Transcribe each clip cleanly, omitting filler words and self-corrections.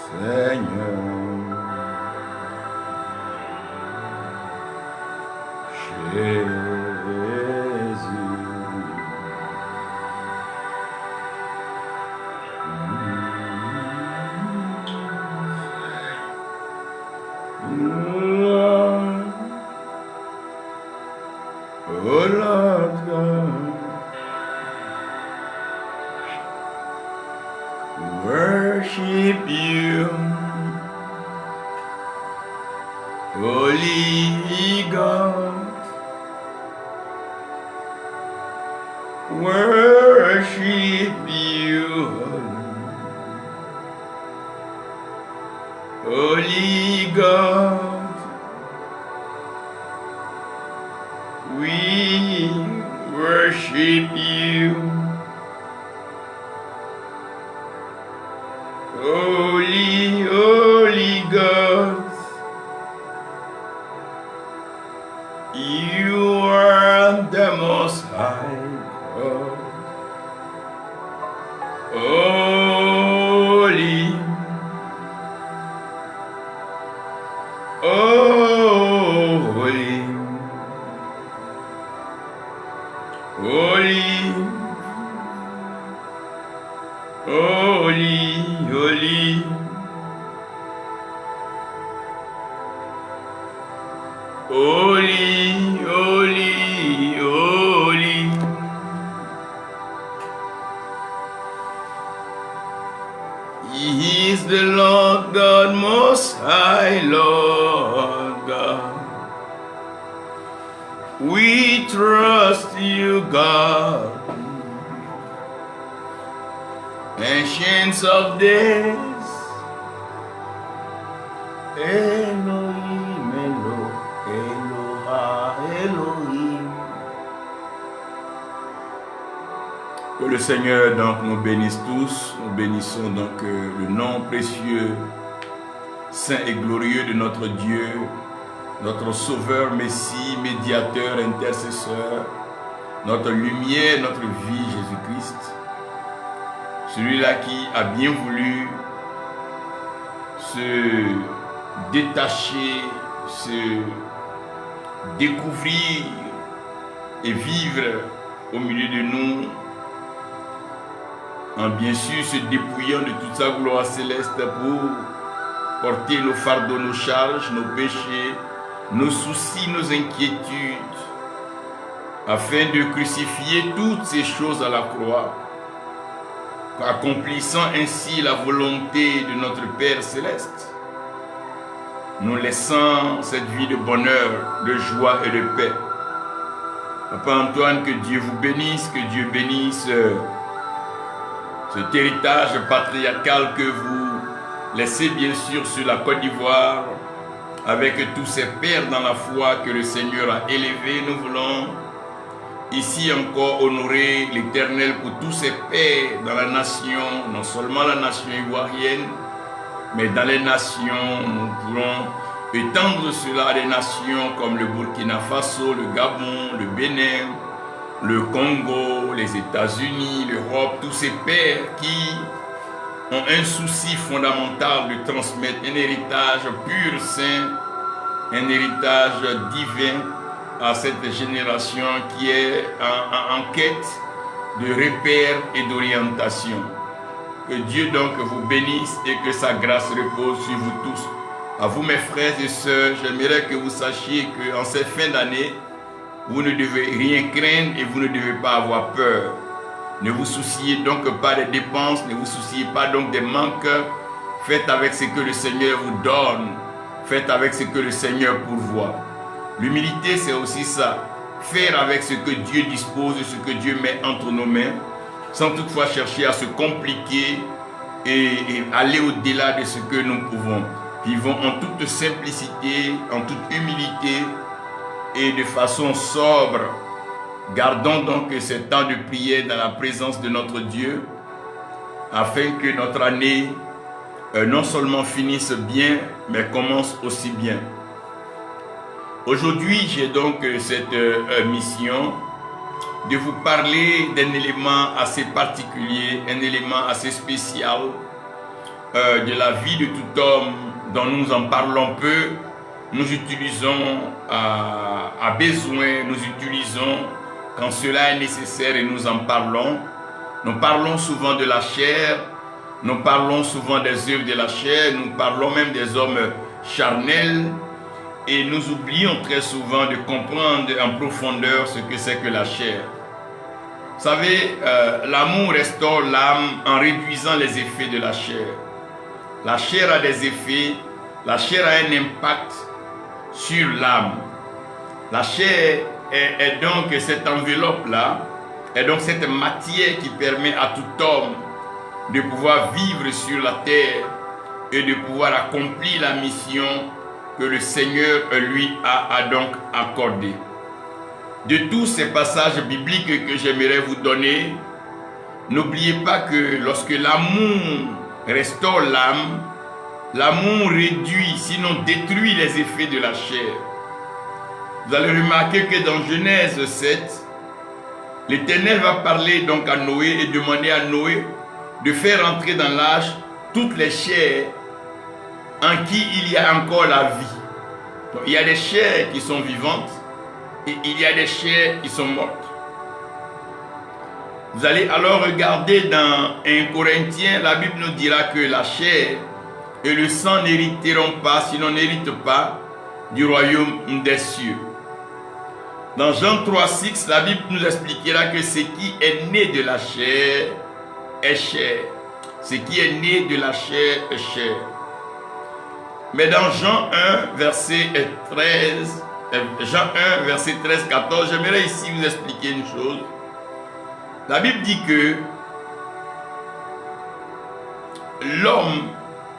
Seigneur, oh Lord God, worship you, Holy God, worship you, Holy God. We worship you, holy, holy God. You are the most high God. Holy, holy, holy, holy, holy, holy, holy, holy. He is the Lord God most high, Lord God. We trust you, God. Ancients of days, Elohim, Elohim. Que le Seigneur donc nous bénisse tous. Nous bénissons donc le nom précieux, saint et glorieux de notre Dieu, notre Sauveur, Messie, médiateur, intercesseur, notre lumière, notre vie, Jésus-Christ. Celui-là qui a bien voulu se détacher, se découvrir et vivre au milieu de nous, en bien sûr se dépouillant de toute sa gloire céleste pour porter nos fardeaux, nos charges, nos péchés, nos soucis, nos inquiétudes, afin de crucifier toutes ces choses à la croix, accomplissant ainsi la volonté de notre Père Céleste, nous laissant cette vie de bonheur, de joie et de paix. Papa Antoine, que Dieu vous bénisse, que Dieu bénisse cet héritage patriarcal que vous laissez bien sûr sur la Côte d'Ivoire, avec tous ces pères dans la foi que le Seigneur a élevés. Nous voulons ici encore honorer l'Éternel pour tous ces pères dans la nation, non seulement la nation ivoirienne, mais dans les nations. Nous voulons étendre cela à des nations comme le Burkina Faso, le Gabon, le Bénin, le Congo, les États-Unis, l'Europe, tous ces pères qui ont un souci fondamental de transmettre un héritage pur, saint, un héritage divin à cette génération qui est en quête de repères et d'orientation. Que Dieu donc vous bénisse et que sa grâce repose sur vous tous. À vous mes frères et sœurs, j'aimerais que vous sachiez qu'en cette fin d'année, vous ne devez rien craindre et vous ne devez pas avoir peur. Ne vous souciez donc pas des dépenses, ne vous souciez pas donc des manques. Faites avec ce que le Seigneur vous donne. Faites avec ce que le Seigneur pourvoit. L'humilité, c'est aussi ça. Faire avec ce que Dieu dispose, ce que Dieu met entre nos mains, sans toutefois chercher à se compliquer et aller au-delà de ce que nous pouvons. Vivons en toute simplicité, en toute humilité et de façon sobre. Gardons donc ces temps de prière dans la présence de notre Dieu, afin que notre année non seulement finisse bien, mais commence aussi bien. Aujourd'hui, j'ai donc cette mission de vous parler d'un élément assez particulier, un élément assez spécial, de la vie de tout homme dont nous en parlons peu, nous utilisons à besoin, nous utilisons quand cela est nécessaire et nous en parlons. Nous parlons souvent de la chair, nous parlons souvent des œuvres de la chair, nous parlons même des hommes charnels et nous oublions très souvent de comprendre en profondeur ce que c'est que la chair. Vous savez, l'amour restaure l'âme en réduisant les effets de la chair. La chair a des effets, la chair a un impact sur l'âme. La chair est donc cette enveloppe-là, est donc cette matière qui permet à tout homme de pouvoir vivre sur la terre et de pouvoir accomplir la mission que le Seigneur lui a donc accordée. De tous ces passages bibliques que j'aimerais vous donner, n'oubliez pas que lorsque l'amour restaure l'âme, l'amour réduit, sinon détruit les effets de la chair. Vous allez remarquer que dans Genèse 7, l'Éternel va parler donc à Noé et demander à Noé de faire entrer dans l'âge toutes les chairs en qui il y a encore la vie. Donc, il y a des chairs qui sont vivantes et il y a des chairs qui sont mortes. Vous allez alors regarder dans 1 Corinthiens, la Bible nous dira que la chair et le sang n'hériteront pas, sinon n'héritent pas du royaume des cieux. Dans Jean 3,6, la Bible nous expliquera que ce qui est né de la chair est chair. Ce qui est né de la chair est chair. Mais dans Jean 1, verset 13, Jean 1, verset 13-14, j'aimerais ici vous expliquer une chose. La Bible dit que l'homme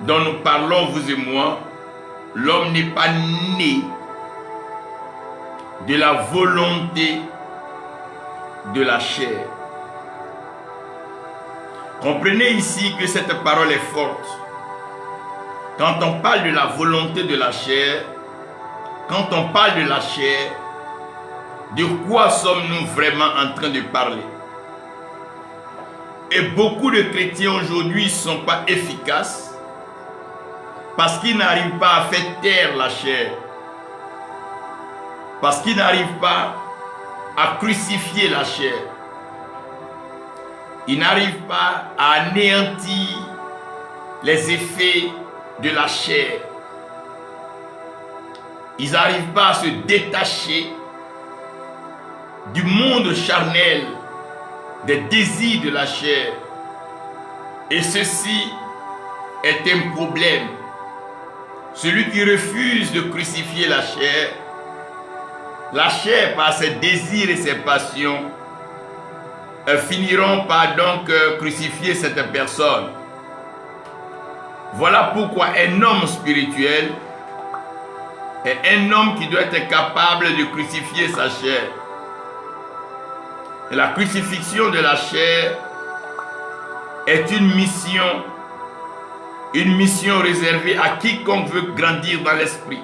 dont nous parlons, vous et moi, l'homme n'est pas né de la volonté de la chair. Comprenez ici que cette parole est forte. Quand on parle de la volonté de la chair, quand on parle de la chair, de quoi sommes-nous vraiment en train de parler? Et beaucoup de chrétiens aujourd'hui ne sont pas efficaces parce qu'ils n'arrivent pas à faire taire la chair. Parce qu'ils n'arrivent pas à crucifier la chair. Ils n'arrivent pas à anéantir les effets de la chair. Ils n'arrivent pas à se détacher du monde charnel, des désirs de la chair. Et ceci est un problème. Celui qui refuse de crucifier la chair par ses désirs et ses passions, finiront par donc crucifier cette personne. Voilà pourquoi un homme spirituel est un homme qui doit être capable de crucifier sa chair. Et la crucifixion de la chair est une mission réservée à quiconque veut grandir dans l'esprit,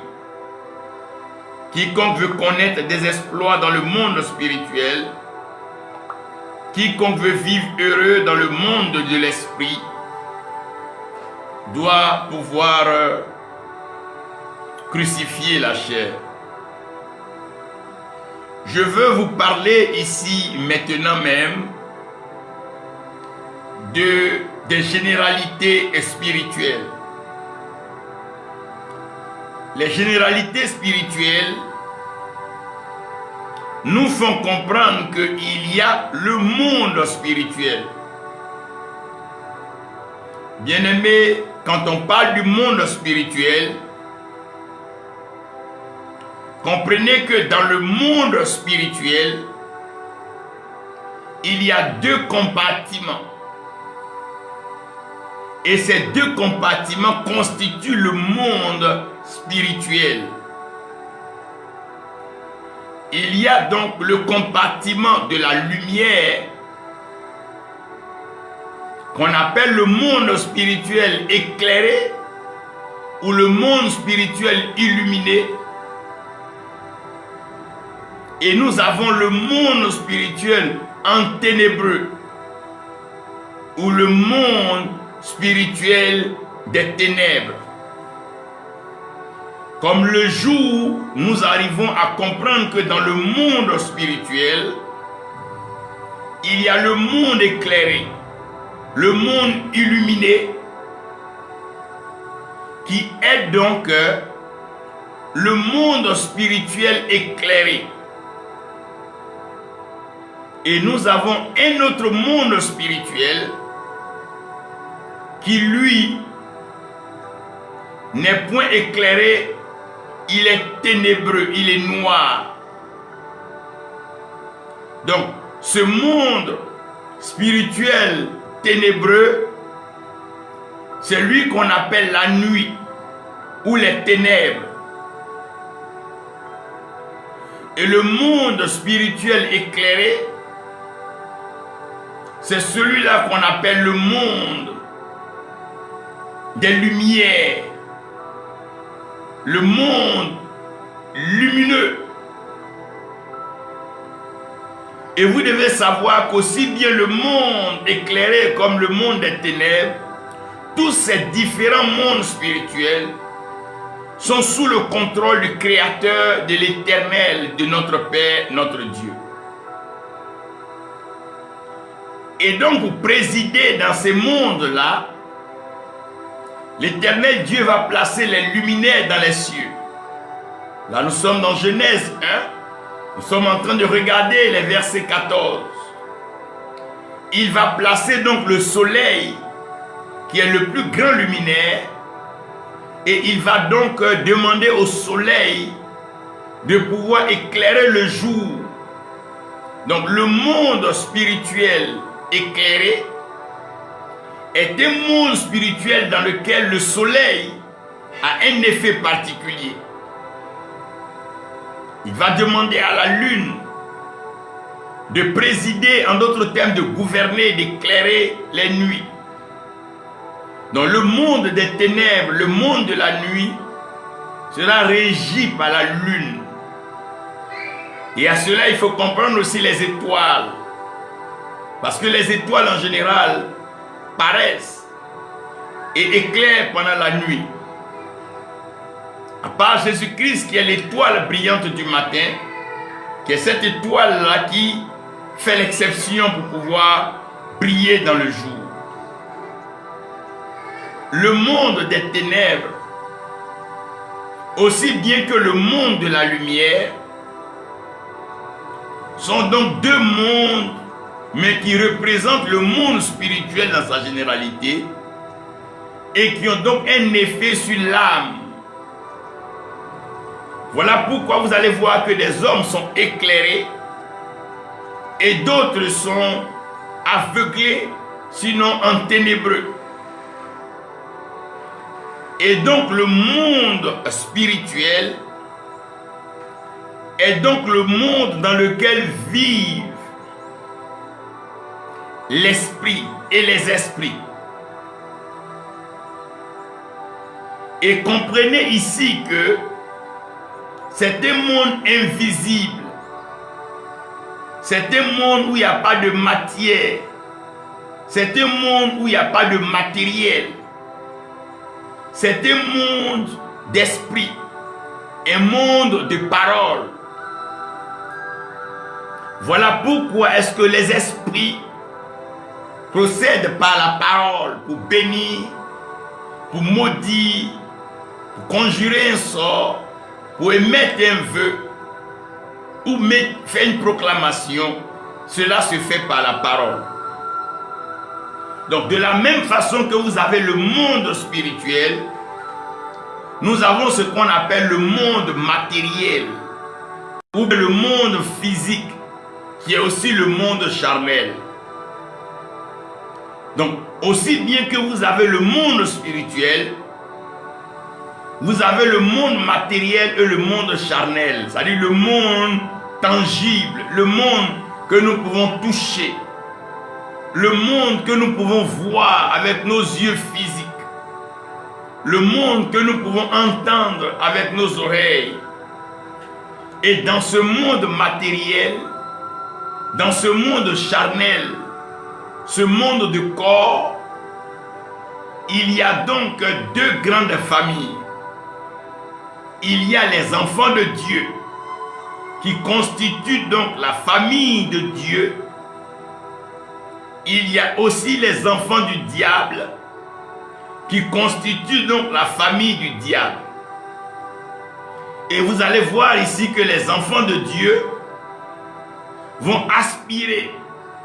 quiconque veut connaître des exploits dans le monde spirituel, quiconque veut vivre heureux dans le monde de l'esprit, doit pouvoir crucifier la chair. Je veux vous parler ici maintenant même des généralités spirituelles. Les généralités spirituelles nous font comprendre qu'il y a le monde spirituel. Bien-aimés, quand on parle du monde spirituel, comprenez que dans le monde spirituel, il y a deux compartiments. Et ces deux compartiments constituent le monde spirituel. Il y a donc le compartiment de la lumière qu'on appelle le monde spirituel éclairé ou le monde spirituel illuminé. Et nous avons le monde spirituel enténébreux ou le monde spirituel des ténèbres. Comme le jour, nous arrivons à comprendre que dans le monde spirituel, il y a le monde éclairé, le monde illuminé, qui est donc le monde spirituel éclairé. Et nous avons un autre monde spirituel qui, lui, n'est point éclairé, il est ténébreux, il est noir. Donc, ce monde spirituel ténébreux, c'est lui qu'on appelle la nuit ou les ténèbres. Et le monde spirituel éclairé, c'est celui-là qu'on appelle le monde des lumières, le monde lumineux. Et vous devez savoir qu'aussi bien le monde éclairé comme le monde des ténèbres, tous ces différents mondes spirituels sont sous le contrôle du Créateur, de l'Éternel, de notre Père, notre Dieu. Et donc pour présider dans ces mondes-là, l'Éternel Dieu va placer les luminaires dans les cieux. Là nous sommes dans Genèse 1. Nous sommes en train de regarder les versets 14. Il va placer donc le soleil, qui est le plus grand luminaire, et il va donc demander au soleil de pouvoir éclairer le jour. Donc le monde spirituel éclairé est un monde spirituel dans lequel le soleil a un effet particulier. Il va demander à la lune de présider, en d'autres termes, de gouverner, d'éclairer les nuits. Dans le monde des ténèbres, le monde de la nuit, sera régi par la lune. Et à cela, il faut comprendre aussi les étoiles. Parce que les étoiles, en général, paraissent et éclairent pendant la nuit. À part Jésus-Christ qui est l'étoile brillante du matin, qui est cette étoile-là qui fait l'exception pour pouvoir briller dans le jour. Le monde des ténèbres, aussi bien que le monde de la lumière, sont donc deux mondes, mais qui représentent le monde spirituel dans sa généralité et qui ont donc un effet sur l'âme. Voilà pourquoi vous allez voir que des hommes sont éclairés et d'autres sont aveuglés, sinon enténébreux. Et donc le monde spirituel est donc le monde dans lequel vivent l'esprit et les esprits. Et comprenez ici que c'est un monde invisible. C'est un monde où il n'y a pas de matière. C'est un monde où il n'y a pas de matériel. C'est un monde d'esprit. Un monde de parole. Voilà pourquoi est-ce que les esprits procèdent par la parole pour bénir, pour maudire, pour conjurer un sort, pour émettre un vœu ou faire une proclamation. Cela se fait par la parole. Donc de la même façon que vous avez le monde spirituel, nous avons ce qu'on appelle le monde matériel ou le monde physique qui est aussi le monde charnel. Donc aussi bien que vous avez le monde spirituel, vous avez le monde matériel et le monde charnel, c'est-à-dire le monde tangible, le monde que nous pouvons toucher, le monde que nous pouvons voir avec nos yeux physiques, le monde que nous pouvons entendre avec nos oreilles. Et dans ce monde matériel, dans ce monde charnel, ce monde de corps, il y a donc deux grandes familles. Il y a les enfants de Dieu, qui constituent donc la famille de Dieu. Il y a aussi les enfants du diable, qui constituent donc la famille du diable. Et vous allez voir ici que les enfants de Dieu vont aspirer,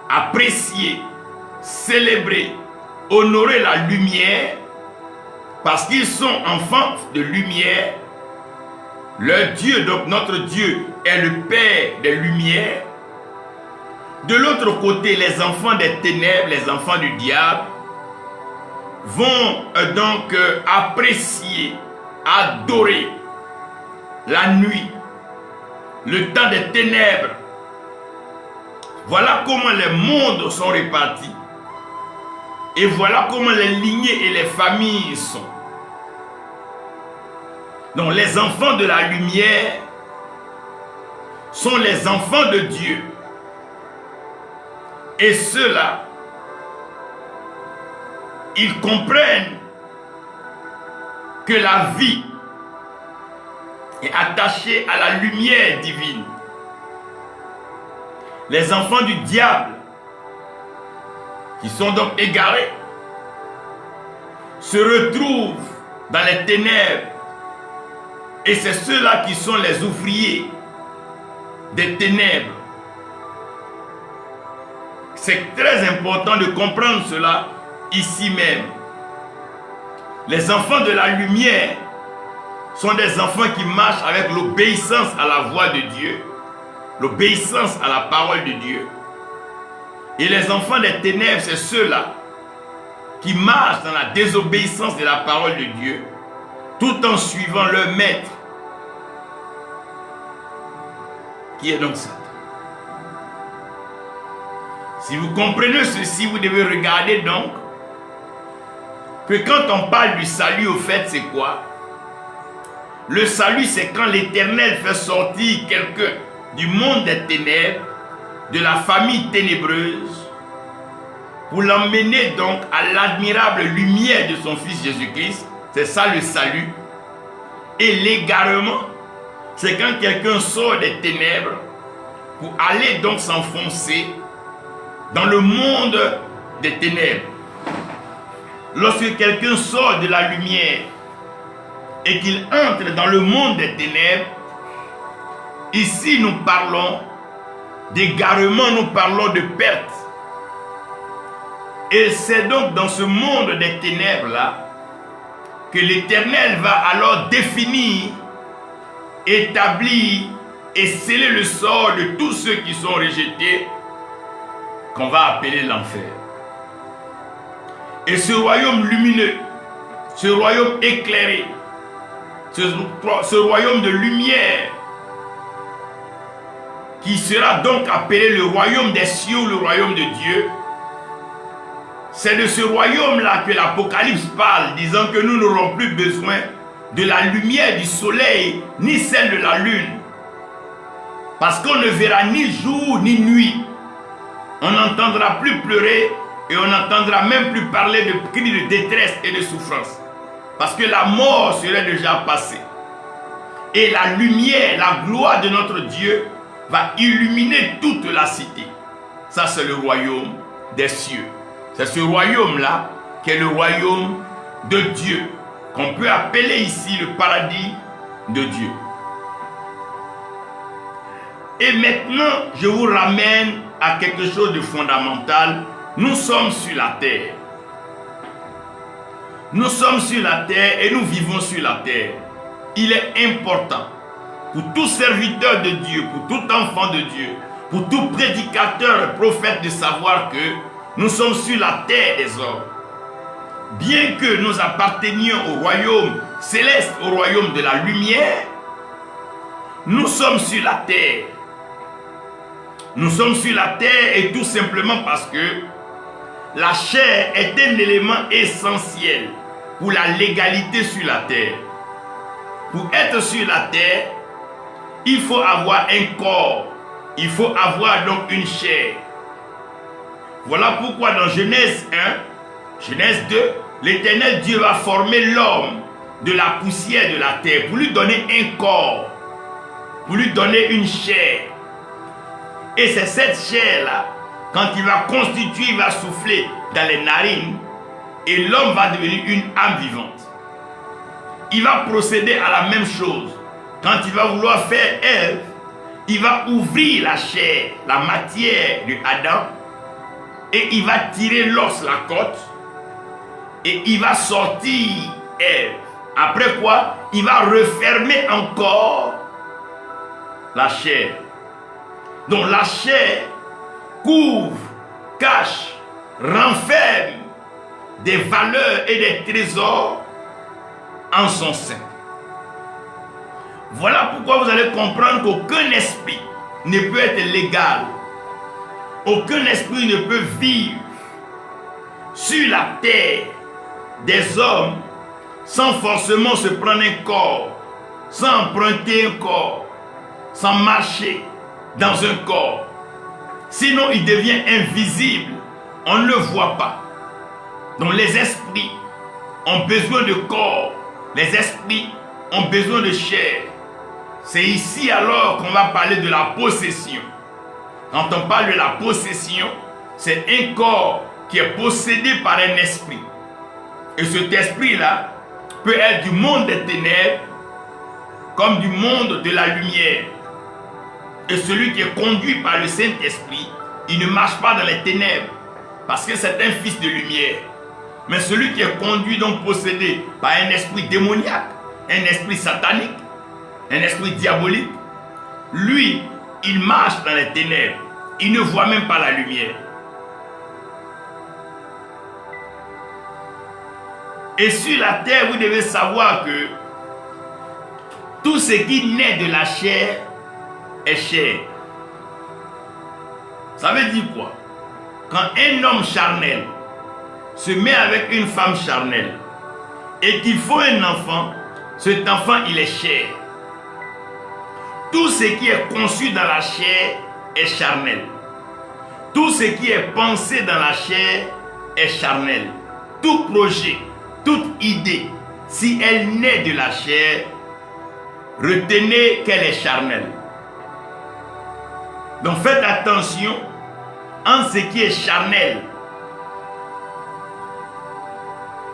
apprécier, célébrer, honorer la lumière, parce qu'ils sont enfants de lumière. Leur Dieu, donc notre Dieu, est le Père des lumières. De l'autre côté, les enfants des ténèbres, les enfants du diable, vont donc apprécier, adorer la nuit, le temps des ténèbres. Voilà comment les mondes sont répartis. Et voilà comment les lignées et les familles sont. Donc les enfants de la lumière sont les enfants de Dieu. Et ceux-là, ils comprennent que la vie est attachée à la lumière divine. Les enfants du diable, qui sont donc égarés, se retrouvent dans les ténèbres. Et c'est ceux-là qui sont les ouvriers des ténèbres. C'est très important de comprendre cela ici même. Les enfants de la lumière sont des enfants qui marchent avec l'obéissance à la voix de Dieu, l'obéissance à la parole de Dieu. Et les enfants des ténèbres, c'est ceux-là qui marchent dans la désobéissance de la parole de Dieu, tout en suivant leur maître, qui est donc Satan. Si vous comprenez ceci, vous devez regarder donc que quand on parle du salut, au fait, c'est quoi? Le salut, c'est quand l'Éternel fait sortir quelqu'un du monde des ténèbres, de la famille ténébreuse, pour l'emmener donc à l'admirable lumière de son Fils Jésus-Christ. C'est ça le salut. Et l'égarement, c'est quand quelqu'un sort des ténèbres pour aller donc s'enfoncer dans le monde des ténèbres. Lorsque quelqu'un sort de la lumière et qu'il entre dans le monde des ténèbres, ici nous parlons d'égarement, nous parlons de perte. Et c'est donc dans ce monde des ténèbres-là que l'Éternel va alors définir, établir et sceller le sort de tous ceux qui sont rejetés, qu'on va appeler l'enfer. Et ce royaume lumineux, ce royaume éclairé, ce royaume de lumière, qui sera donc appelé le royaume des cieux, le royaume de Dieu, c'est de ce royaume-là que l'Apocalypse parle, disant que nous n'aurons plus besoin de la lumière du soleil, ni celle de la lune. Parce qu'on ne verra ni jour ni nuit. On n'entendra plus pleurer et on n'entendra même plus parler de cris de détresse et de souffrance. Parce que la mort serait déjà passée. Et la lumière, la gloire de notre Dieu va illuminer toute la cité. Ça, c'est le royaume des cieux. C'est ce royaume-là qui est le royaume de Dieu, qu'on peut appeler ici le paradis de Dieu. Et maintenant, je vous ramène à quelque chose de fondamental. Nous sommes sur la terre. Nous sommes sur la terre et nous vivons sur la terre. Il est important pour tout serviteur de Dieu, pour tout enfant de Dieu, pour tout prédicateur et prophète de savoir que nous sommes sur la terre des hommes. Bien que nous appartenions au royaume céleste, au royaume de la lumière, nous sommes sur la terre. Nous sommes sur la terre et tout simplement parce que la chair est un élément essentiel pour la légalité sur la terre. Pour être sur la terre, il faut avoir un corps. Il faut avoir donc une chair. Voilà pourquoi dans Genèse 1, Genèse 2, l'Éternel Dieu va former l'homme de la poussière de la terre pour lui donner un corps, pour lui donner une chair. Et c'est cette chair-là, quand il va constituer, il va souffler dans les narines et l'homme va devenir une âme vivante. Il va procéder à la même chose. Quand il va vouloir faire Ève, il va ouvrir la chair, la matière de Adam et il va tirer l'os, la côte et il va sortir Ève. Après quoi, il va refermer encore la chair. Donc la chair couvre, cache, renferme des valeurs et des trésors en son sein. Voilà pourquoi vous allez comprendre qu'aucun esprit ne peut être légal. Aucun esprit ne peut vivre sur la terre des hommes sans forcément se prendre un corps, sans emprunter un corps, sans marcher dans un corps. Sinon, il devient invisible. On ne le voit pas. Donc les esprits ont besoin de corps. Les esprits ont besoin de chair. C'est ici alors qu'on va parler de la possession. Quand on parle de la possession, c'est un corps qui est possédé par un esprit. Et cet esprit-là peut être du monde des ténèbres comme du monde de la lumière. Et celui qui est conduit par le Saint-Esprit, il ne marche pas dans les ténèbres parce que c'est un fils de lumière. Mais celui qui est conduit, donc possédé par un esprit démoniaque, un esprit satanique, un esprit diabolique, lui, il marche dans les ténèbres. Il ne voit même pas la lumière. Et sur la terre, vous devez savoir que tout ce qui naît de la chair est chair. Ça veut dire quoi? Quand un homme charnel se met avec une femme charnelle et qu'il faut un enfant, cet enfant, il est chair. Tout ce qui est conçu dans la chair est charnel. Tout ce qui est pensé dans la chair est charnel. Tout projet, toute idée, si elle naît de la chair, retenez qu'elle est charnelle. Donc faites attention en ce qui est charnel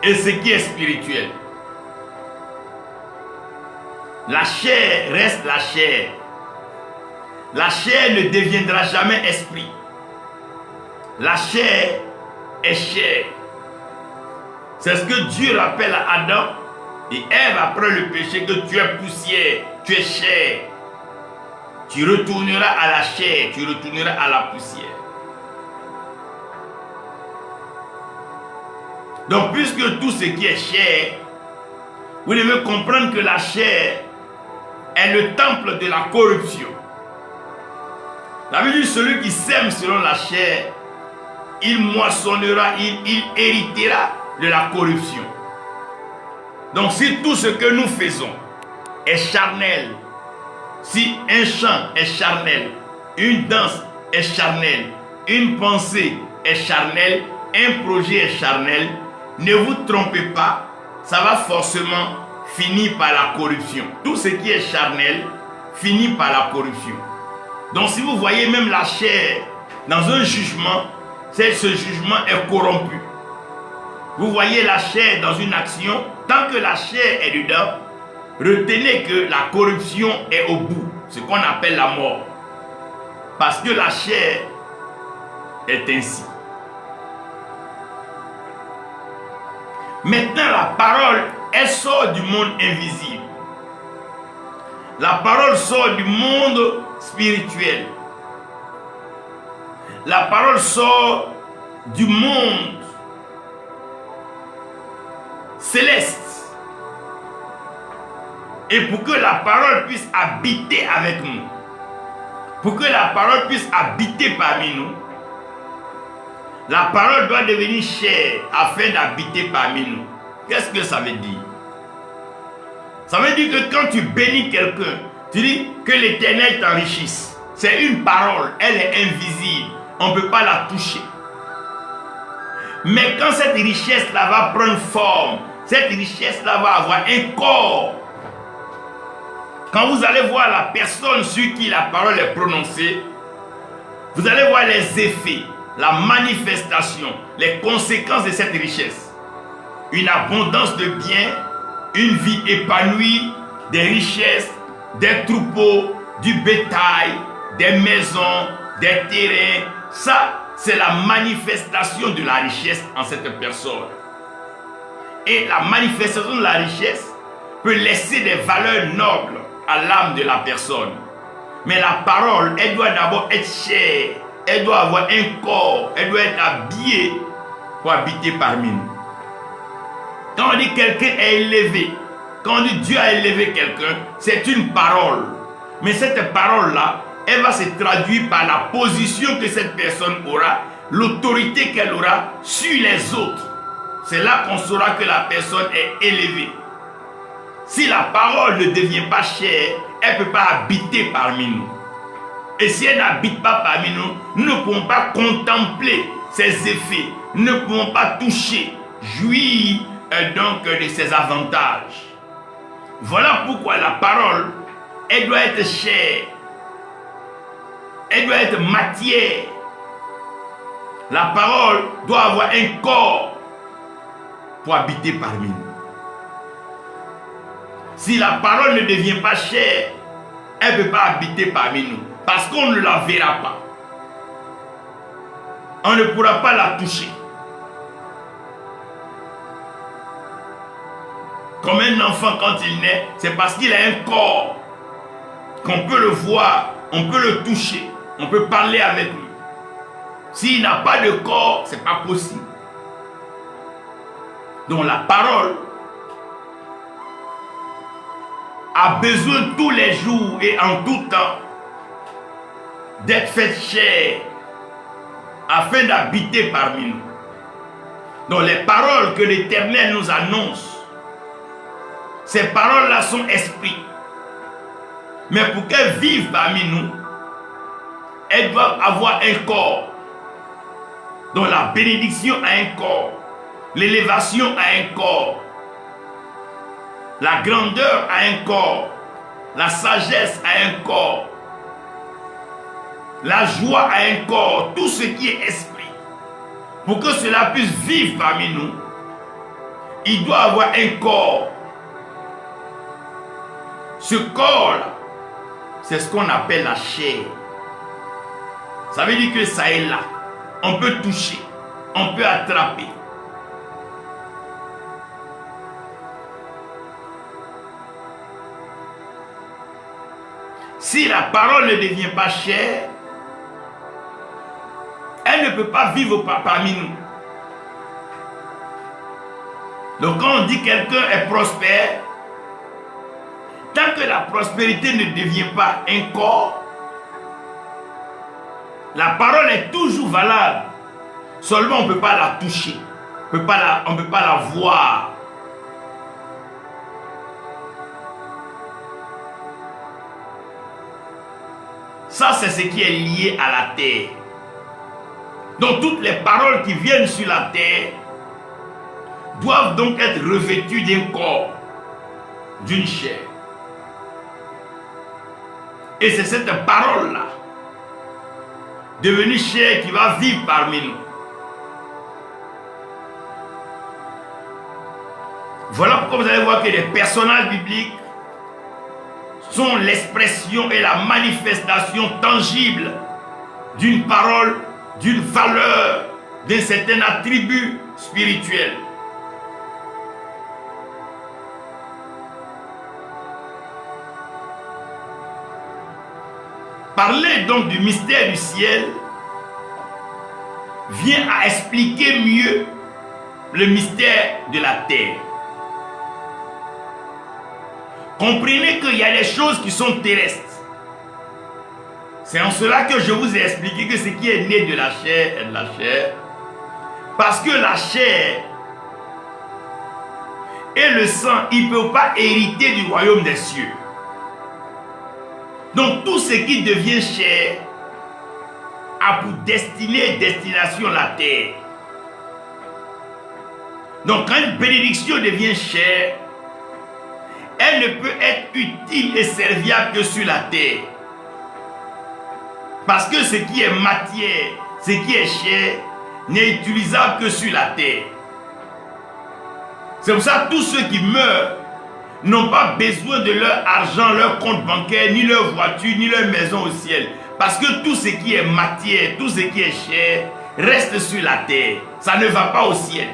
et ce qui est spirituel. La chair reste la chair. La chair ne deviendra jamais esprit. La chair est chair. C'est ce que Dieu rappelle à Adam et Ève après le péché, que tu es poussière, tu es chair. Tu retourneras à la chair, tu retourneras à la poussière. Donc puisque tout ce qui est chair, vous devez comprendre que la chair est le temple de la corruption. La Bible dit, celui qui sème selon la chair, il moissonnera, il héritera de la corruption. Donc si tout ce que nous faisons est charnel, si un chant est charnel, une danse est charnelle, une pensée est charnelle, un projet est charnel, ne vous trompez pas, ça va forcément finir par la corruption. Tout ce qui est charnel finit par la corruption. Donc si vous voyez même la chair dans un jugement, ce jugement est corrompu. Vous voyez la chair dans une action, tant que la chair est dedans, retenez que la corruption est au bout, ce qu'on appelle la mort. Parce que la chair est ainsi. Maintenant, la parole, elle sort du monde invisible. La parole sort du monde spirituel. La parole sort du monde céleste. Et pour que la parole puisse habiter avec nous, pour que la parole puisse habiter parmi nous, la parole doit devenir chair afin d'habiter parmi nous. Qu'est-ce que ça veut dire? Ça veut dire que quand tu bénis quelqu'un, tu dis que l'Éternel t'enrichisse. C'est une parole, elle est invisible. On ne peut pas la toucher. Mais quand cette richesse-là va prendre forme, cette richesse-là va avoir un corps. Quand vous allez voir la personne sur qui la parole est prononcée, vous allez voir les effets, la manifestation, les conséquences de cette richesse. Une abondance de biens, une vie épanouie, des richesses, des troupeaux, du bétail, des maisons, des terrains. Ça, c'est la manifestation de la richesse en cette personne. Et la manifestation de la richesse peut laisser des valeurs nobles à l'âme de la personne. Mais la parole, elle doit d'abord être chère, elle doit avoir un corps, elle doit être habillée pour habiter parmi nous. Quand on dit quelqu'un est élevé, quand on dit Dieu a élevé quelqu'un, c'est une parole. Mais cette parole-là, elle va se traduire par la position que cette personne aura, l'autorité qu'elle aura sur les autres. C'est là qu'on saura que la personne est élevée. Si la parole ne devient pas chère, elle ne peut pas habiter parmi nous. Et si elle n'habite pas parmi nous, nous ne pouvons pas contempler ses effets, nous ne pouvons pas toucher, jouir donc de ses avantages. Voilà pourquoi la parole, elle doit être chère, elle doit être matière. La parole doit avoir un corps pour habiter parmi nous. Si la parole ne devient pas chère, elle ne peut pas habiter parmi nous. Parce qu'on ne la verra pas. On ne pourra pas la toucher. Comme un enfant quand il naît, c'est parce qu'il a un corps. Qu'on peut le voir, on peut le toucher, on peut parler avec lui. S'il n'a pas de corps, ce n'est pas possible. Donc la parole a besoin tous les jours et en tout temps d'être faite chair afin d'habiter parmi nous. Donc les paroles que l'Éternel nous annonce, ces paroles-là sont esprit. Mais pour qu'elles vivent parmi nous, elles doivent avoir un corps. Donc la bénédiction a un corps, l'élévation a un corps, la grandeur a un corps, la sagesse a un corps, la joie a un corps, tout ce qui est esprit. Pour que cela puisse vivre parmi nous, il doit avoir un corps. Ce corps-là, c'est ce qu'on appelle la chair. Ça veut dire que ça est là. On peut toucher, on peut attraper. Si la parole ne devient pas chère, elle ne peut pas vivre parmi nous. Donc quand on dit que quelqu'un est prospère, tant que la prospérité ne devient pas un corps, la parole est toujours valable. Seulement on ne peut pas la toucher. On ne peut pas la voir. Ça, c'est ce qui est lié à la terre. Donc toutes les paroles qui viennent sur la terre doivent donc être revêtues d'un corps, d'une chair. Et c'est cette parole-là, devenue chair, qui va vivre parmi nous. Voilà pourquoi vous allez voir que les personnages bibliques sont l'expression et la manifestation tangible d'une parole, d'une valeur, d'un certain attribut spirituel. Parler donc du mystère du ciel vient à expliquer mieux le mystère de la terre. Comprenez qu'il y a des choses qui sont terrestres. C'est en cela que je vous ai expliqué que ce qui est né de la chair est de la chair. Parce que la chair et le sang, ils ne peuvent pas hériter du royaume des cieux. Donc tout ce qui devient chair a pour destination la terre. Donc quand une bénédiction devient chère, elle ne peut être utile et serviable que sur la terre. Parce que ce qui est matière, ce qui est cher, n'est utilisable que sur la terre. C'est pour ça que tous ceux qui meurent n'ont pas besoin de leur argent, leur compte bancaire, ni leur voiture, ni leur maison au ciel. Parce que tout ce qui est matière, tout ce qui est cher, reste sur la terre. Ça ne va pas au ciel.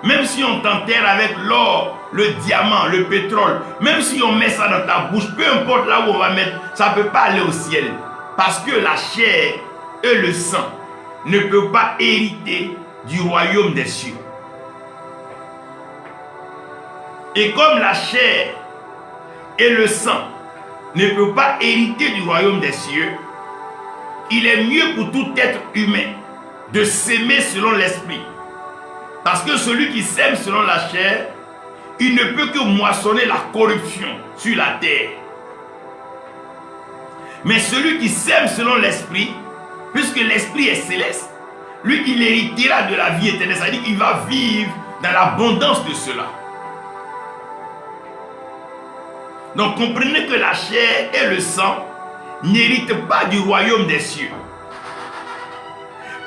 Même si on t'enterre avec l'or, le diamant, le pétrole, même si on met ça dans ta bouche, peu importe là où on va mettre, ça ne peut pas aller au ciel. Parce que la chair et le sang ne peuvent pas hériter du royaume des cieux. Et comme la chair et le sang ne peuvent pas hériter du royaume des cieux, il est mieux pour tout être humain de s'aimer selon l'esprit. Parce que celui qui sème selon la chair, il ne peut que moissonner la corruption sur la terre. Mais celui qui sème selon l'esprit, puisque l'esprit est céleste, lui il héritera de la vie éternelle. C'est-à-dire qu'il va vivre dans l'abondance de cela. Donc comprenez que la chair et le sang n'héritent pas du royaume des cieux.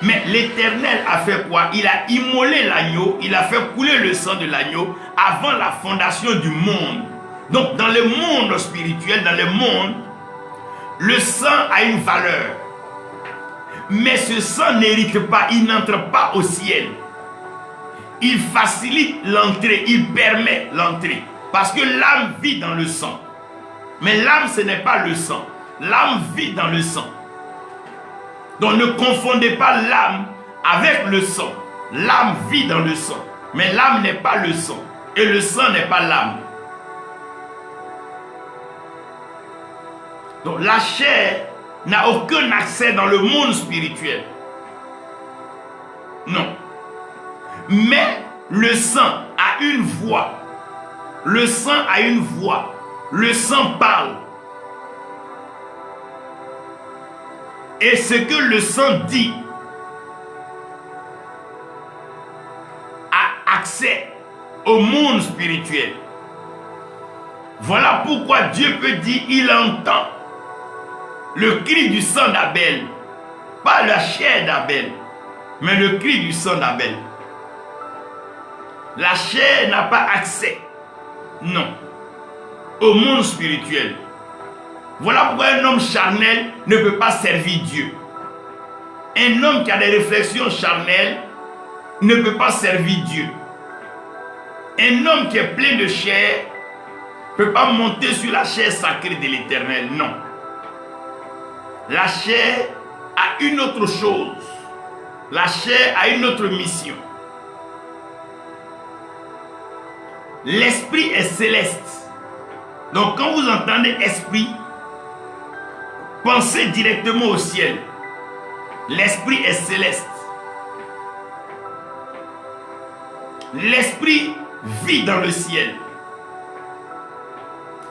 Mais l'Éternel a fait quoi? Il a immolé l'agneau, il a fait couler le sang de l'agneau avant la fondation du monde. Donc dans le monde spirituel, dans le monde, le sang a une valeur. Mais ce sang n'hérite pas, il n'entre pas au ciel. Il facilite l'entrée, il permet l'entrée. Parce que l'âme vit dans le sang. Mais l'âme, ce n'est pas le sang. L'âme vit dans le sang. Donc ne confondez pas l'âme avec le sang. L'âme vit dans le sang. Mais l'âme n'est pas le sang. Et le sang n'est pas l'âme. Donc la chair n'a aucun accès dans le monde spirituel. Non. Mais le sang a une voix. Le sang a une voix. Le sang parle. Et ce que le sang dit a accès au monde spirituel. Voilà pourquoi Dieu peut dire, il entend le cri du sang d'Abel. Pas la chair d'Abel, mais le cri du sang d'Abel. La chair n'a pas accès, non, au monde spirituel. Voilà pourquoi un homme charnel ne peut pas servir Dieu. Un homme qui a des réflexions charnelles ne peut pas servir Dieu. Un homme qui est plein de chair ne peut pas monter sur la chair sacrée de l'Éternel, non. La chair a une autre chose. La chair a une autre mission. L'esprit est céleste. Donc quand vous entendez esprit, pensez directement au ciel. L'esprit est céleste. L'esprit vit dans le ciel.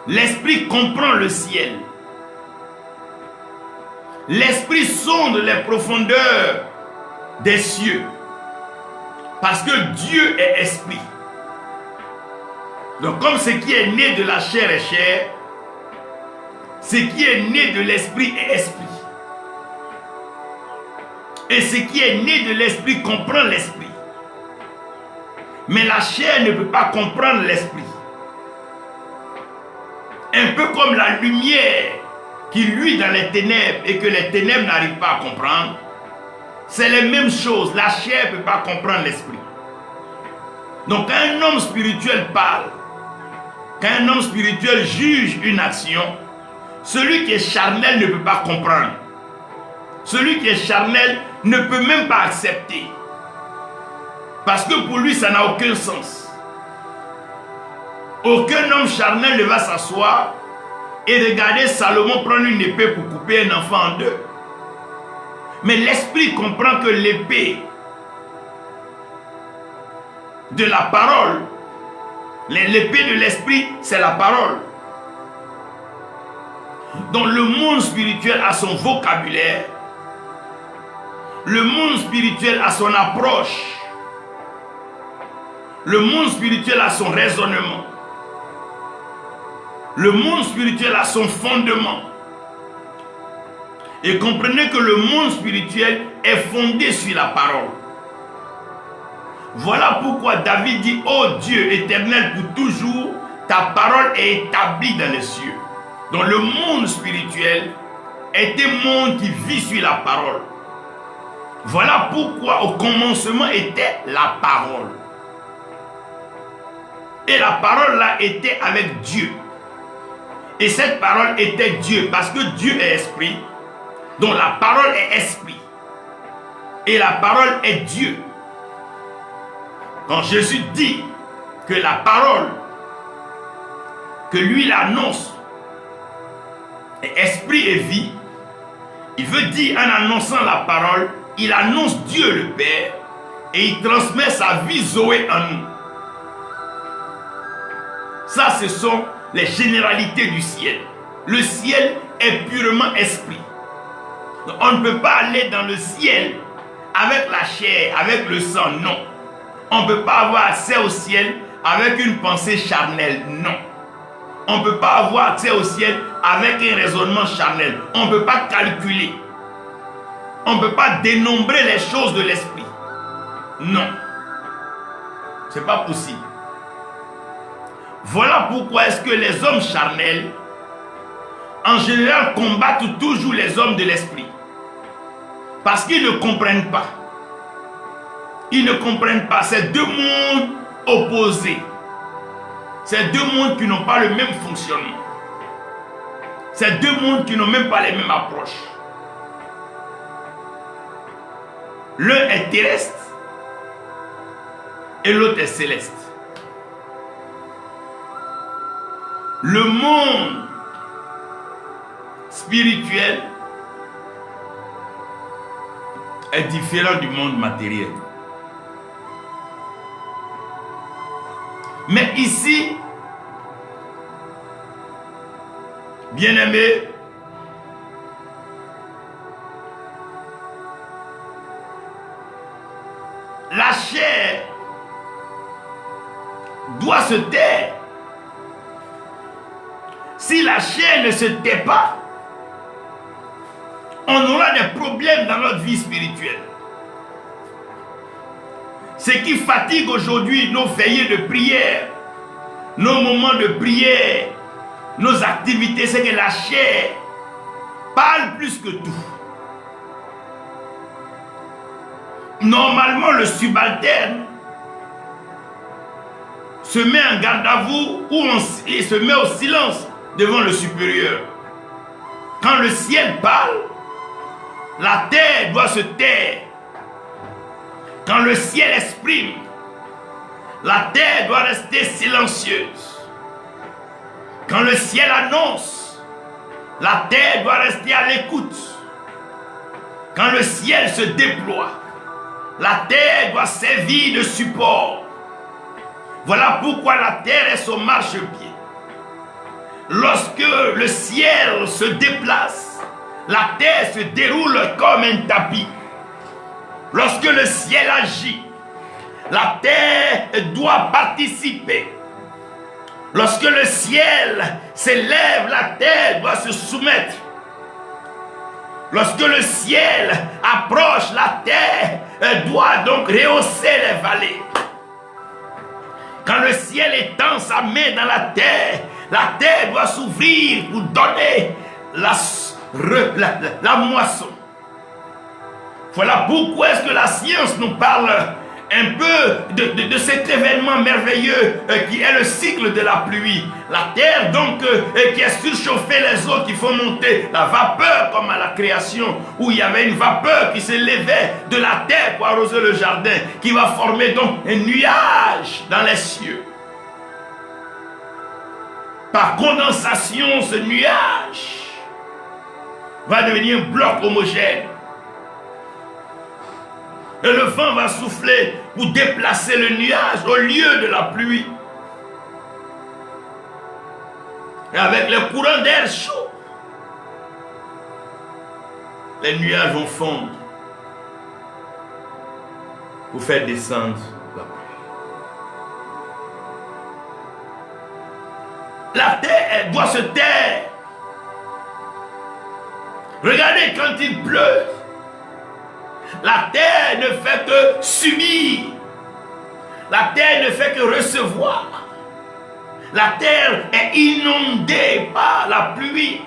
L'esprit comprend le ciel. L'esprit sonde les profondeurs des cieux. Parce que Dieu est esprit. Donc comme ce qui est né de la chair est chair, ce qui est né de l'esprit est esprit. Et ce qui est né de l'esprit comprend l'esprit. Mais la chair ne peut pas comprendre l'esprit. Un peu comme la lumière qui luit dans les ténèbres et que les ténèbres n'arrivent pas à comprendre. C'est la même chose. La chair ne peut pas comprendre l'esprit. Donc quand un homme spirituel parle, quand un homme spirituel juge une action, celui qui est charnel ne peut pas comprendre. Celui qui est charnel ne peut même pas accepter. Parce que pour lui, ça n'a aucun sens. Aucun homme charnel ne va s'asseoir et regarder Salomon prendre une épée pour couper un enfant en deux. Mais l'esprit comprend que l'épée de la parole, l'épée de l'esprit, c'est la parole. Donc le monde spirituel a son vocabulaire. Le monde spirituel a son approche. Le monde spirituel a son raisonnement. Le monde spirituel a son fondement. Et comprenez que le monde spirituel est fondé sur la parole. Voilà pourquoi David dit, ô Dieu éternel pour toujours, ta parole est établie dans les cieux. Donc le monde spirituel est un monde qui vit sur la parole. Voilà pourquoi au commencement était la parole. Et la parole là était avec Dieu. Et cette parole était Dieu, parce que Dieu est esprit. Donc la parole est esprit. Et la parole est Dieu. Quand Jésus dit que la parole que lui l'annonce est esprit et vie, il veut dire en annonçant la parole, il annonce Dieu le Père et il transmet sa vie Zoé en nous. Ça, ce sont les généralités du ciel. Le ciel est purement esprit. Donc, on ne peut pas aller dans le ciel avec la chair, avec le sang, non. On ne peut pas avoir accès au ciel avec une pensée charnelle, non. On ne peut pas avoir accès au ciel avec un raisonnement charnel. On ne peut pas calculer. On ne peut pas dénombrer les choses de l'esprit. Non. Ce n'est pas possible. Voilà pourquoi est-ce que les hommes charnels, en général, combattent toujours les hommes de l'esprit. Parce qu'ils ne comprennent pas. Ils ne comprennent pas. C'est deux mondes opposés. C'est deux mondes qui n'ont pas le même fonctionnement. C'est deux mondes qui n'ont même pas les mêmes approches. L'un est terrestre et l'autre est céleste. Le monde spirituel est différent du monde matériel. Mais ici, bien-aimés, la chair doit se taire. Si la chair ne se tait pas, on aura des problèmes dans notre vie spirituelle. Ce qui fatigue aujourd'hui nos veillées de prière, nos moments de prière, nos activités, c'est que la chair parle plus que tout. Normalement, le subalterne se met en garde à vous ou il se met au silence devant le supérieur. Quand le ciel parle, la terre doit se taire. Quand le ciel exprime, la terre doit rester silencieuse. Quand le ciel annonce, la terre doit rester à l'écoute. Quand le ciel se déploie, la terre doit servir de support. Voilà pourquoi la terre est son marchepied. Lorsque le ciel se déplace, la terre se déroule comme un tapis. Lorsque le ciel agit, la terre doit participer. Lorsque le ciel s'élève, la terre doit se soumettre. Lorsque le ciel approche, la terre doit donc rehausser les vallées. Quand le ciel étend sa main dans la terre doit s'ouvrir pour donner la moisson. Voilà pourquoi est-ce que la science nous parle un peu de cet événement merveilleux qui est le cycle de la pluie. La terre donc qui a surchauffé les eaux qui font monter la vapeur comme à la création, où il y avait une vapeur qui s'élevait de la terre pour arroser le jardin, qui va former donc un nuage dans les cieux. Par condensation, ce nuage va devenir un bloc homogène. Et le vent va souffler pour déplacer le nuage au lieu de la pluie. Et avec les courants d'air chaud, les nuages vont fondre pour faire descendre la pluie. La terre, elle doit se taire. Regardez quand il pleut. La terre ne fait que subir. La terre ne fait que recevoir. La terre est inondée par la pluie.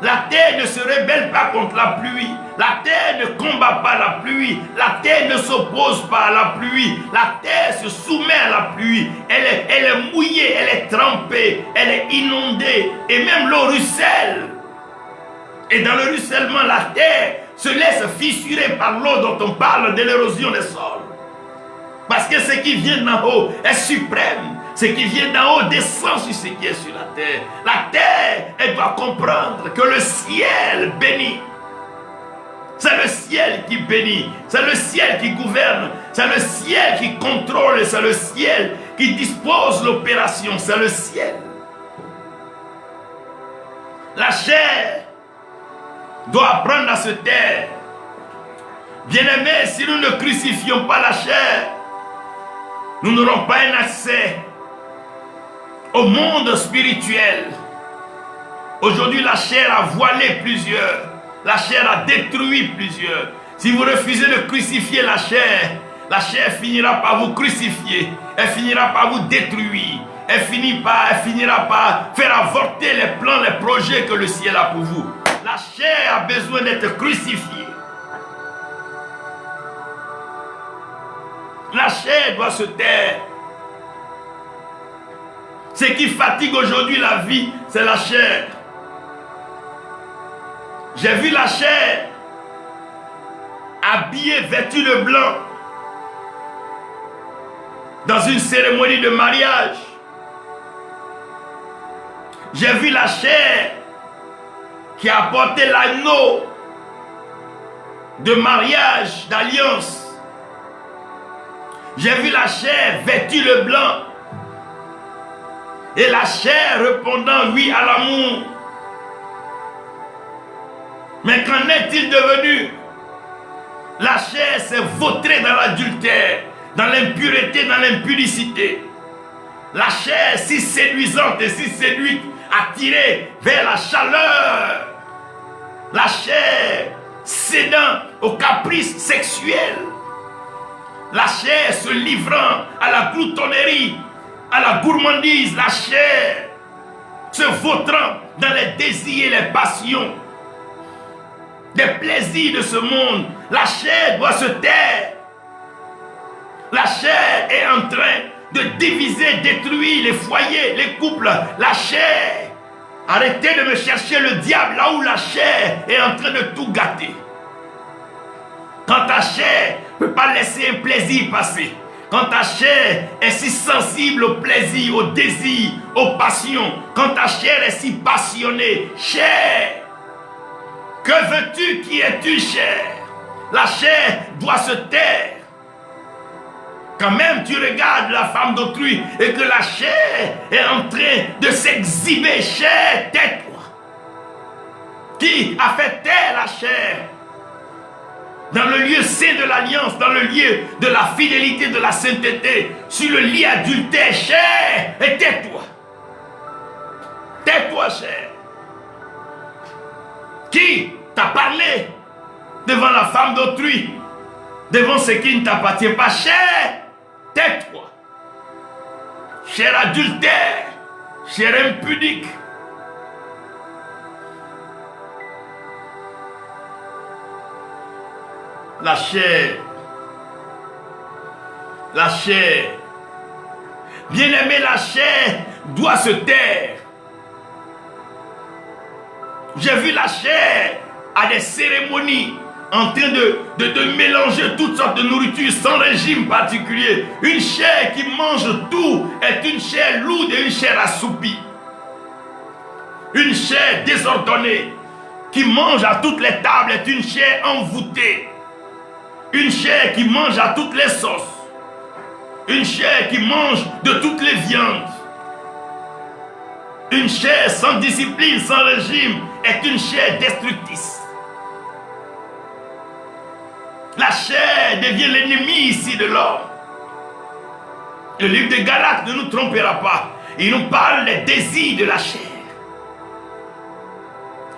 La terre ne se rebelle pas contre la pluie. La terre ne combat pas la pluie. La terre ne s'oppose pas à la pluie. La terre se soumet à la pluie. Elle est mouillée, elle est trempée, elle est inondée. Et même l'eau ruisselle. Et dans le ruissellement, la terre se laisse fissurer par l'eau dont on parle de l'érosion des sols. Parce que ce qui vient d'en haut est suprême. Ce qui vient d'en haut descend sur ce qui est sur la terre. La terre, elle doit comprendre que le ciel bénit. C'est le ciel qui bénit. C'est le ciel qui gouverne. C'est le ciel qui contrôle. C'est le ciel qui dispose l'opération. C'est le ciel. La chair doit apprendre à se taire. Bien-aimés, si nous ne crucifions pas la chair, nous n'aurons pas un accès au monde spirituel. Aujourd'hui, la chair a voilé plusieurs. La chair a détruit plusieurs. Si vous refusez de crucifier la chair finira par vous crucifier. Elle finira par vous détruire. Elle finira par faire avorter les plans, les projets que le ciel a pour vous. La chair a besoin d'être crucifiée. La chair doit se taire. Ce qui fatigue aujourd'hui la vie, c'est la chair. J'ai vu la chair habillée, vêtue de blanc, dans une cérémonie de mariage. J'ai vu la chair qui a porté l'anneau de mariage, d'alliance. J'ai vu la chair vêtue de blanc. Et la chair répondant oui à l'amour. Mais qu'en est-il devenu? La chair s'est vautrée dans l'adultère, dans l'impureté, dans l'impudicité. La chair si séduisante et si séduite, attirée vers la chaleur. La chair cédant aux caprices sexuels. La chair se livrant à la gloutonnerie, à la gourmandise. La chair se vautrant dans les désirs et les passions des plaisirs de ce monde. La chair doit se taire. La chair est en train de diviser, détruire les foyers, les couples. La chair. Arrêtez de me chercher le diable là où la chair est en train de tout gâter. Quand ta chair ne peut pas laisser un plaisir passer. Quand ta chair est si sensible au plaisir, au désir, aux passions. Quand ta chair est si passionnée. Chair. Que veux-tu? Qui es-tu, chair? La chair doit se taire. Quand même tu regardes la femme d'autrui et que la chair est en train de s'exhiber, chair, tais-toi. Qui a fait taire la chair? Dans le lieu saint de l'alliance, dans le lieu de la fidélité, de la sainteté, sur le lit adultère, chair, et tais-toi. Tais-toi, chair. Qui t'a parlé devant la femme d'autrui, devant ce qui ne t'appartient pas, chair? Tais-toi. Cher adultère, cher impudique. La chair. La chair. Bien-aimé, la chair doit se taire. J'ai vu la chair à des cérémonies en train de mélanger toutes sortes de nourriture sans régime particulier. Une chair qui mange tout est une chair lourde et une chair assoupie. Une chair désordonnée qui mange à toutes les tables est une chair envoûtée. Une chair qui mange à toutes les sauces. Une chair qui mange de toutes les viandes. Une chair sans discipline, sans régime est une chair destructrice. La chair devient l'ennemi ici de l'homme. Le livre de Galates ne nous trompera pas. il nous parle des désirs de la chair.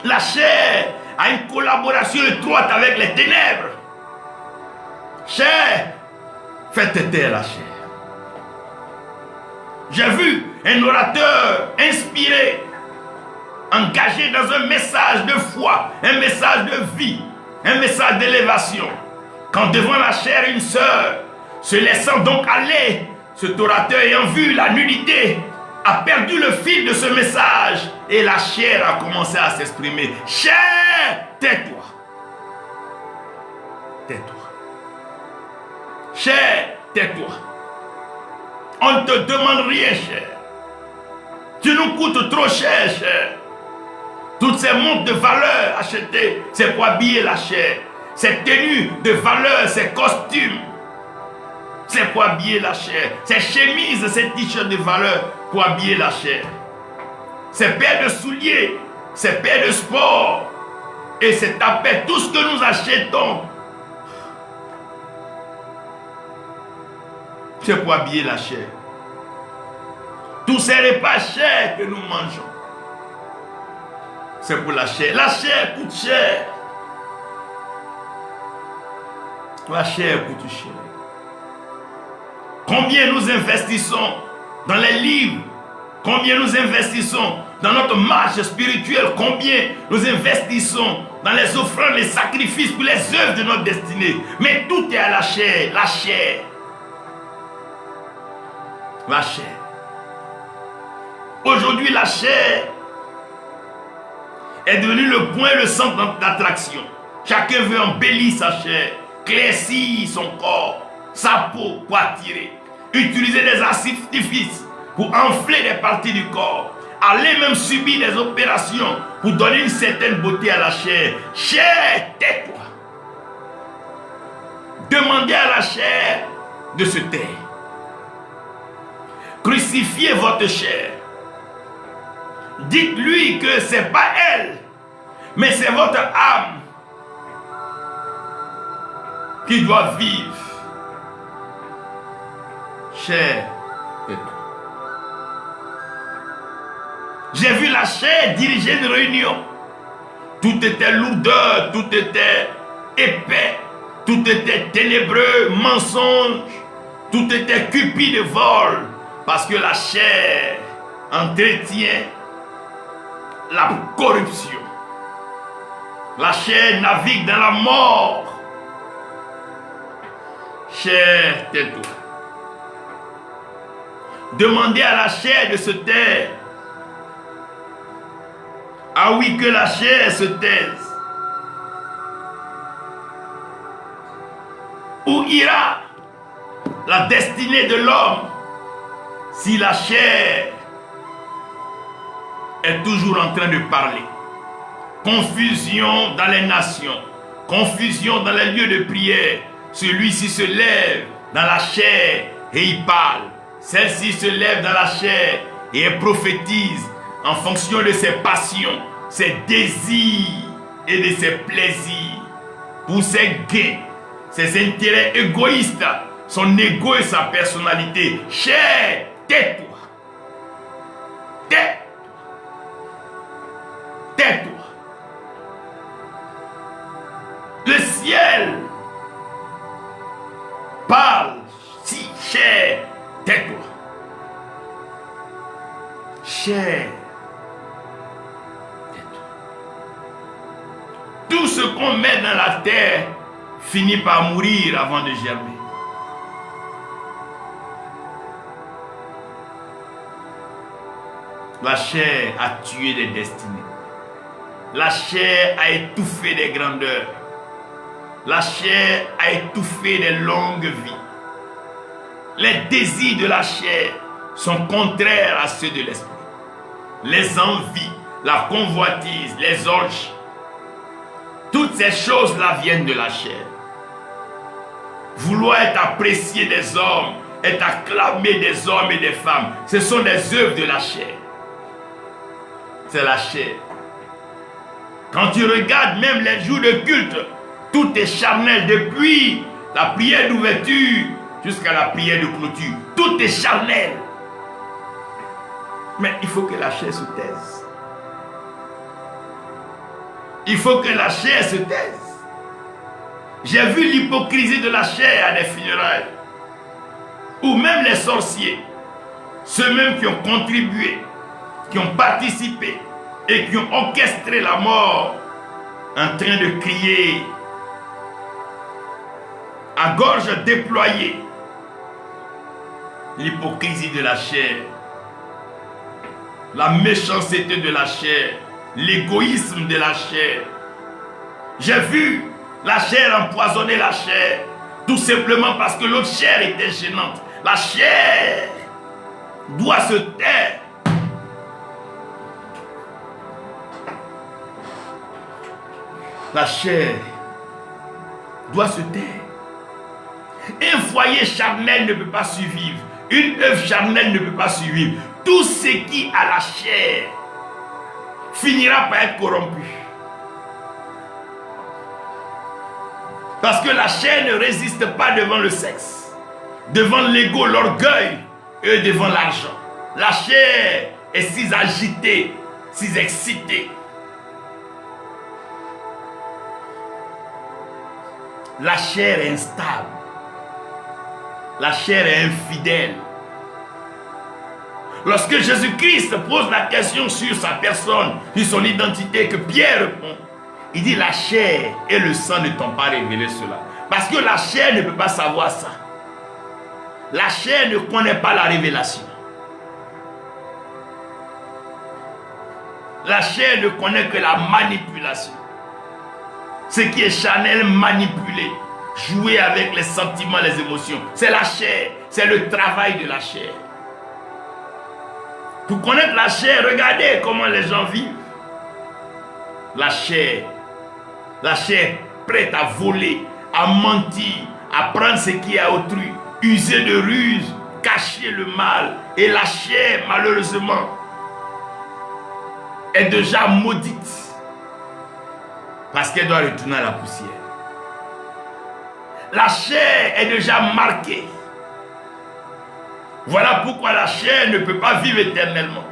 La chair a une collaboration étroite avec les ténèbres. Chair, faites taire la chair. J'ai vu un orateur inspiré, engagé dans un message de foi, un message de vie, un message d'élévation. Quand devant la chair, une sœur, se laissant donc aller, cet orateur ayant vu la nudité, a perdu le fil de ce message et la chair a commencé à s'exprimer. Chair, tais-toi. Tais-toi. Chair, tais-toi. On ne te demande rien, cher. Tu nous coûtes trop cher, cher. Toutes ces montres de valeur achetées, c'est pour habiller la chair. Ces tenues de valeur, ces costumes, c'est pour habiller la chair. Ces chemises, ces t-shirts de valeur, pour habiller la chair. Ces paires de souliers, ces paires de sport, et ces tapettes, tout ce que nous achetons, c'est pour habiller la chair. Tous ces repas chers que nous mangeons, c'est pour la chair. La chair coûte cher. La chair coûte cher. Combien nous investissons dans les livres, combien nous investissons dans notre marche spirituelle, combien nous investissons dans les offrandes, les sacrifices pour les œuvres de notre destinée. Mais tout est à la chair, la chair. La chair. Aujourd'hui, la chair est devenue le point, le centre d'attraction. Chacun veut embellir sa chair, éclaircir son corps, sa peau pour attirer, utiliser des artifices pour enfler des parties du corps, aller même subir des opérations pour donner une certaine beauté à la chair. Chair, tais-toi. Demandez à la chair de se taire. Crucifiez votre chair. Dites-lui que ce n'est pas elle, mais c'est votre âme qui doit vivre. Chair, tais-toi. J'ai vu la chair diriger une réunion. Tout était lourdeur, tout était épais, tout était ténébreux, mensonge, tout était cupide de vol, parce que la chair entretient la corruption. La chair navigue dans la mort. Chair, tais-toi. Demandez à la chair de se taire. Ah oui, que la chair se taise. Où ira la destinée de l'homme si la chair est toujours en train de parler? Confusion dans les nations, confusion dans les lieux de prière. Celui-ci se lève dans la chair et il parle. Celle-ci se lève dans la chair et elle prophétise en fonction de ses passions, ses désirs et de ses plaisirs, pour ses gains, ses intérêts égoïstes, son ego et sa personnalité. Chair, tais-toi. Tais-toi. Tais-toi. Le ciel parle. Si, chair, tais-toi. Chair, tais-toi. Tout ce qu'on met dans la terre finit par mourir avant de germer. La chair a tué des destinées. La chair a étouffé des grandeurs. La chair a étouffé des longues vies. Les désirs de la chair sont contraires à ceux de l'esprit. Les envies, la convoitise, les orgies, toutes ces choses-là viennent de la chair. Vouloir être apprécié des hommes, être acclamé des hommes et des femmes, ce sont des œuvres de la chair. C'est la chair. Quand tu regardes même les jours de culte, tout est charnel, depuis la prière d'ouverture jusqu'à la prière de clôture. Tout est charnel. Mais il faut que la chair se taise. Il faut que la chair se taise. J'ai vu l'hypocrisie de la chair à des funérailles. Ou même les sorciers, ceux mêmes qui ont contribué, qui ont participé et qui ont orchestré la mort, en train de crier à gorge déployée, l'hypocrisie de la chair, la méchanceté de la chair, l'égoïsme de la chair. J'ai vu la chair empoisonner la chair, tout simplement parce que l'autre chair était gênante. La chair doit se taire. La chair doit se taire. Un foyer charnel ne peut pas survivre. Une œuvre charnelle ne peut pas survivre. Tout ce qui a la chair finira par être corrompu. Parce que la chair ne résiste pas devant le sexe, devant l'ego, l'orgueil et devant l'argent. La chair est si agitée, si excitée. La chair est instable. La chair est infidèle. Lorsque Jésus-Christ pose la question sur sa personne, sur son identité, que Pierre répond, il dit la chair et le sang ne t'ont pas révélé cela. Parce que la chair ne peut pas savoir ça. La chair ne connaît pas la révélation. La chair ne connaît que la manipulation. Ce qui est charnel, manipulé, jouer avec les sentiments, les émotions. C'est la chair, c'est le travail de la chair. Pour connaître la chair, regardez comment les gens vivent. La chair prête à voler, à mentir, à prendre ce qui est à autrui, user de ruse, cacher le mal. Et la chair, malheureusement, est déjà maudite. Parce qu'elle doit retourner à la poussière. La chair est déjà marquée. Voilà pourquoi la chair ne peut pas vivre éternellement.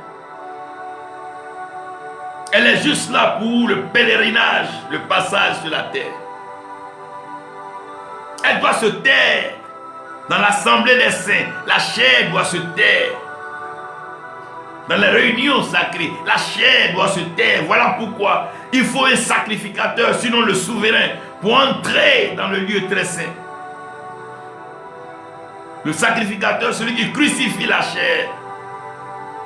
Elle est juste là pour le pèlerinage, le passage sur la terre. Elle doit se taire. Dans l'assemblée des saints, la chair doit se taire. Dans les réunions sacrées, la chair doit se taire. Voilà pourquoi il faut un sacrificateur, sinon le souverain, pour entrer dans le lieu très saint. Le sacrificateur, celui qui crucifie la chair,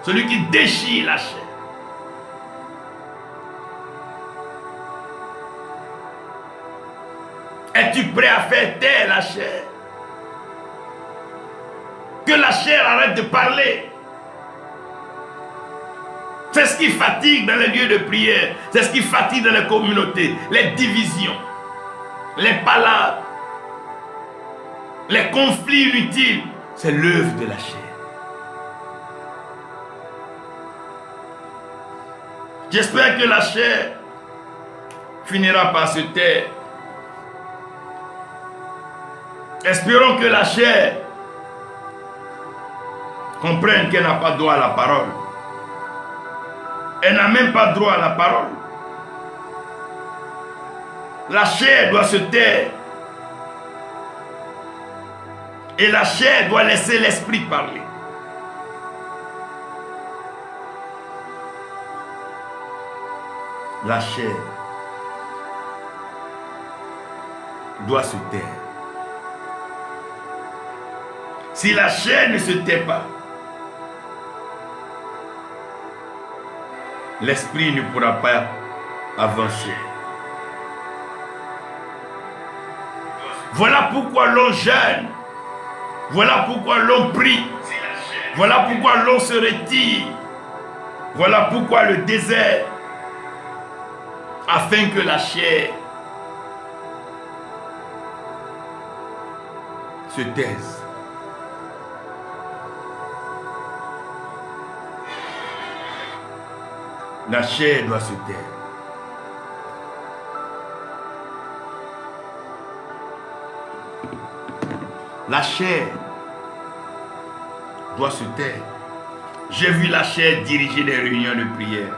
celui qui déchire la chair. Es-tu prêt à faire taire la chair? Que la chair arrête de parler. C'est ce qui fatigue dans les lieux de prière. C'est ce qui fatigue dans les communautés. Les divisions, les palabres, les conflits inutiles. C'est l'œuvre de la chair. J'espère que la chair finira par se taire. Espérons que la chair comprenne qu'elle n'a pas droit à la parole. Elle n'a même pas droit à la parole. La chair doit se taire. Et la chair doit laisser l'esprit parler. La chair doit se taire. Si la chair ne se tait pas, l'esprit ne pourra pas avancer. Voilà pourquoi l'on jeûne. Voilà pourquoi l'on prie. Voilà pourquoi l'on se retire. Voilà pourquoi le désert. Afin que la chair se taise. La chair doit se taire. La chair doit se taire. J'ai vu la chair diriger des réunions de prière.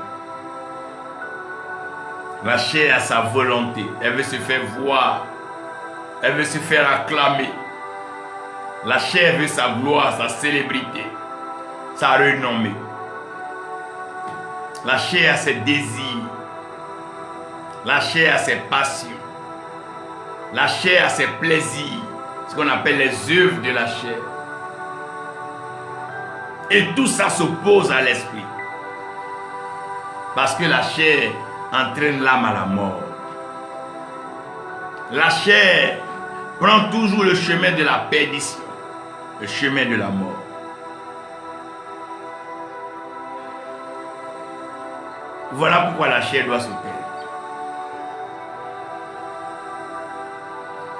La chair a sa volonté. Elle veut se faire voir. Elle veut se faire acclamer. La chair veut sa gloire, sa célébrité, sa renommée. La chair a ses désirs. La chair a ses passions. La chair a ses plaisirs. Ce qu'on appelle les œuvres de la chair. Et tout ça s'oppose à l'esprit. Parce que la chair entraîne l'âme à la mort. La chair prend toujours le chemin de la perdition, le chemin de la mort. Voilà pourquoi la chair doit se taire.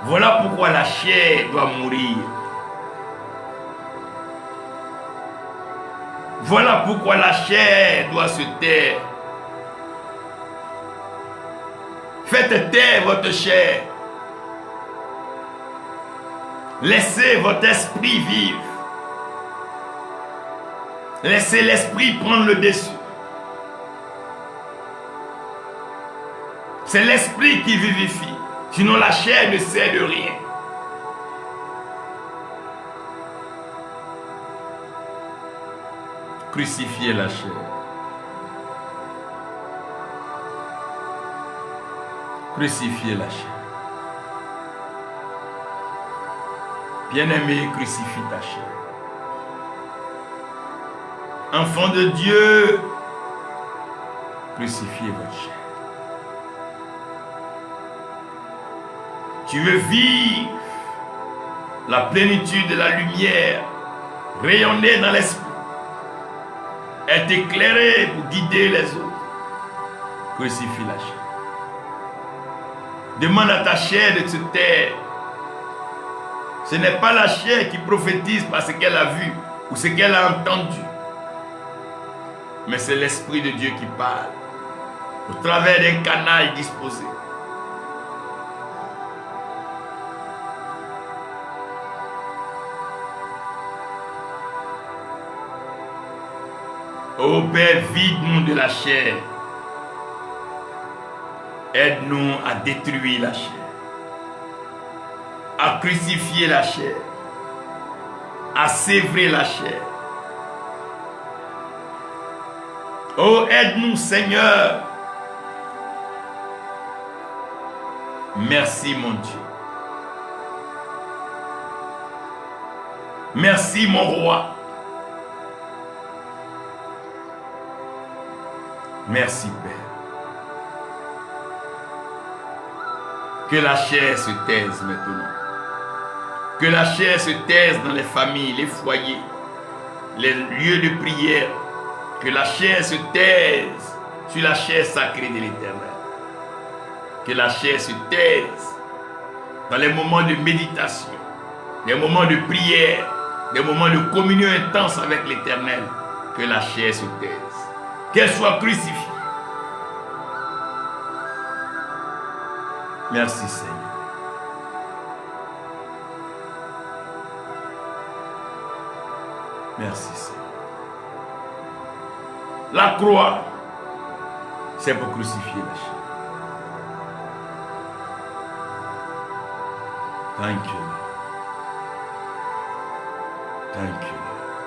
Voilà pourquoi la chair doit mourir. Voilà pourquoi la chair doit se taire. Faites taire votre chair. Laissez votre esprit vivre. Laissez l'esprit prendre le dessus. C'est l'esprit qui vivifie. Sinon la chair ne sert de rien. Crucifiez la chair. Crucifiez la chair. Bien-aimé, crucifie ta chair. Enfant de Dieu, crucifiez votre chair. Tu veux vivre la plénitude de la lumière, rayonner dans l'esprit, être éclairé pour guider les autres. Crucifie la chair. Demande à ta chair de se taire. Ce n'est pas la chair qui prophétise par ce qu'elle a vu ou ce qu'elle a entendu. Mais c'est l'Esprit de Dieu qui parle au travers d'un canal disposé. Ô Père, vide-nous de la chair. Aide-nous à détruire la chair, à crucifier la chair, à sévrer la chair. Oh, aide-nous, Seigneur. Merci, mon Dieu. Merci, mon roi. Merci, Père. Que la chair se taise maintenant. Que la chair se taise dans les familles, les foyers, les lieux de prière. Que la chair se taise sur la chair sacrée de l'Éternel. Que la chair se taise dans les moments de méditation, des moments de prière, des moments de communion intense avec l'Éternel. Que la chair se taise. Qu'elle soit crucifiée. Merci Seigneur. Merci Seigneur. La croix, c'est pour crucifier la chair. Thank you. Thank you.